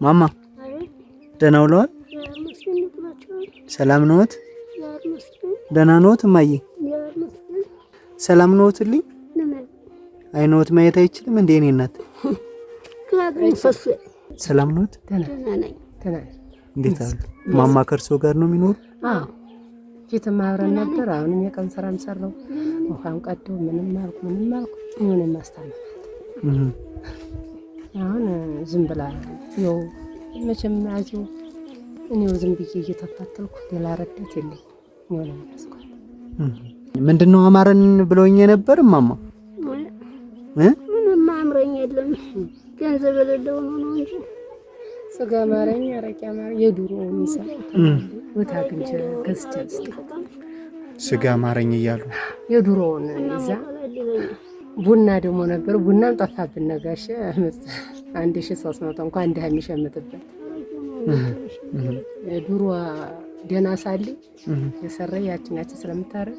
ማማ ደህና ውለዋል? ሰላም ነዎት? ደህና ነዎት? እማዬ ሰላም ነዎትልኝ? አይኖት ማየት አይችልም እንዴ? እኔ እናት ሰላም ነዎት? እንዴት አሉ? ማማ ከእርሶ ጋር ነው የሚኖሩ? አዎ ፊትም አብረን ነበር። አሁንም የቀን ስራም ሰራው። ውሃም ቀደው ምንም አልኩ ምን ማስተማር አሁን ዝም ብላ ነው መቼም አዚው እኔው ዝም ብዬ እየተፋተልኩ ሌላ ረዳት የለኝ ነው ያስኳት። ምንድነው አማረን ብለውኝ ነበር ማማ? ምንም አምረኝ የለም ገንዘብ የሌለው ነው እንጂ ስጋ ማረኝ አረቂያ ማረ የዱሮ ሚሳ ወታ ግንጀ ገዝቻስ ስጋ ማረኝ እያሉ የዱሮውን ይዛ ቡና ደግሞ ነበር። ቡናም ጠፋብን ነጋሽ 1300 እንኳን እንደ የሚሸምጥበት የዱሮ ደና ሳሊ የሰራ ያችን ስለምታረግ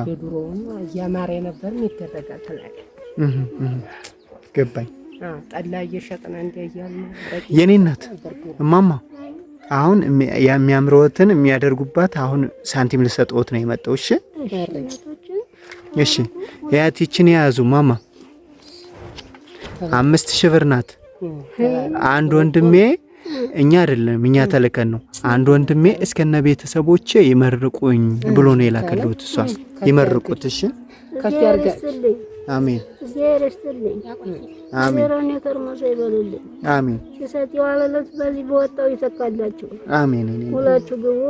የዱሮውን ያማረ ነበር የሚደረጋል ተላለ ገባኝ። ጠላ እየሸጥና እንደያያል የኔ እናት እማማ አሁን የሚያምረውትን የሚያደርጉባት አሁን ሳንቲም ልሰጥዎት ነው የመጣው። እሺ እሺ ያቲችን ያዙ ማማ 5000 ብር ናት። አንድ ወንድሜ እኛ አይደለም እኛ ተለከን ነው። አንድ ወንድሜ እስከነ ቤተሰቦቼ ይመርቁኝ ብሎ ነው የላከልሁት። እሷ ይመርቁት። እሺ ከፍ ያርጋ። አሜን ዘርስተልኝ አሜን ዘራኔ ከርሞሰ ይበሉልኝ። አሜን ሲሰጥ ያለለት በዚህ በወጣው ይተካላችሁ። አሜን ሁላችሁ ግቡ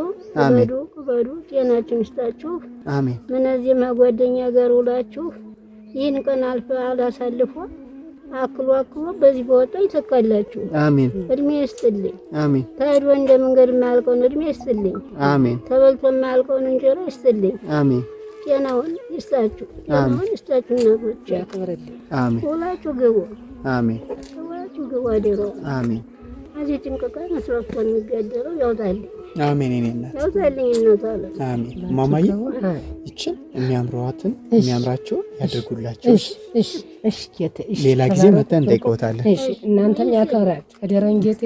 ክበዱ ጤናችሁን ይስጣችሁ። አሜን ምንዚህ ማጓደኛ ጋር ውላችሁ ይህን ቀን አላሳልፎ አክሎ በዚህ በወጣው ይተካላችሁ። አሜን እድሜ ይስጥልኝ። አሜን ታዲያ እንደ መንገድ የማያልቀውን እድሜ ይስጥልኝ። አሜን ተበልቶ የማያልቀውን እንጀራ ይስጥልኝ። አሜን ጤናውን ይስጣችሁ። ጤናውን ይስጣችሁ። ነገሮች ያክብርልኝ። አሜን ሁላችሁ ግቡ። አሜን ሁላችሁ ግቡ። አደሮ አሜን እዚህ ጭንቅቃ መስራት የሚገደረው ያውጣልኝ። አሜን እኔ እናት ያውጣልኝ እናታለ አሜን። ማማዬ ይችን የሚያምሯትን የሚያምራቸው ያደርጉላችሁ። እሺ ሌላ ጊዜ መተን እንጠይቀውታለን። እሺ እናንተም ያከብራል። አደረን ጌቴ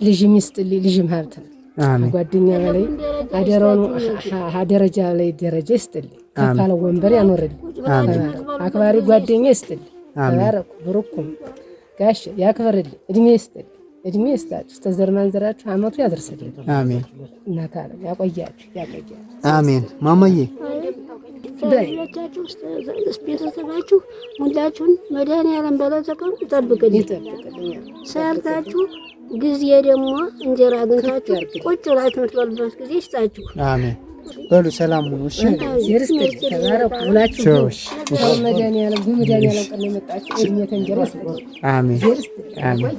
ልጅም ይስጥልኝ። ልጅም ሀብት አሜን። ጓደኛ በላይ አደረኑ ደረጃ ላይ ደረጃ ይስጥልኝ። ከፋለ ወንበር ያኖርልኝ። አክባሪ ጓደኛ ይስጥልኝ። ተባረኩ ብሩኩም ጋሽ ያክብርልኝ። እድሜ ይስጣችሁ። ተዘር ማንዘራችሁ አመቱ ያደርሰልኝ። አሜን። እናታ ያቆያችሁ። አሜን። ማማዬ ሰላማችሁ ቤተሰባችሁ ሁላችሁን መድኃኒዓለም በለዘቀው ይጠብቅልኝ። ሰርታችሁ ጊዜ ደግሞ እንጀራ አግኝታችሁ ቁጭ ብላችሁ የምትበሉበት ጊዜ ይስጣችሁ። አሜን። በሉ ሰላም ሁኑ። እሺ ይርስጥልኝ። ተባረኩ ሁላችሁ። መድኃኒዓለም ቀን የመጣችሁ እድሜ ተንጀራ ይስጥልኝ። አሜን አሜን።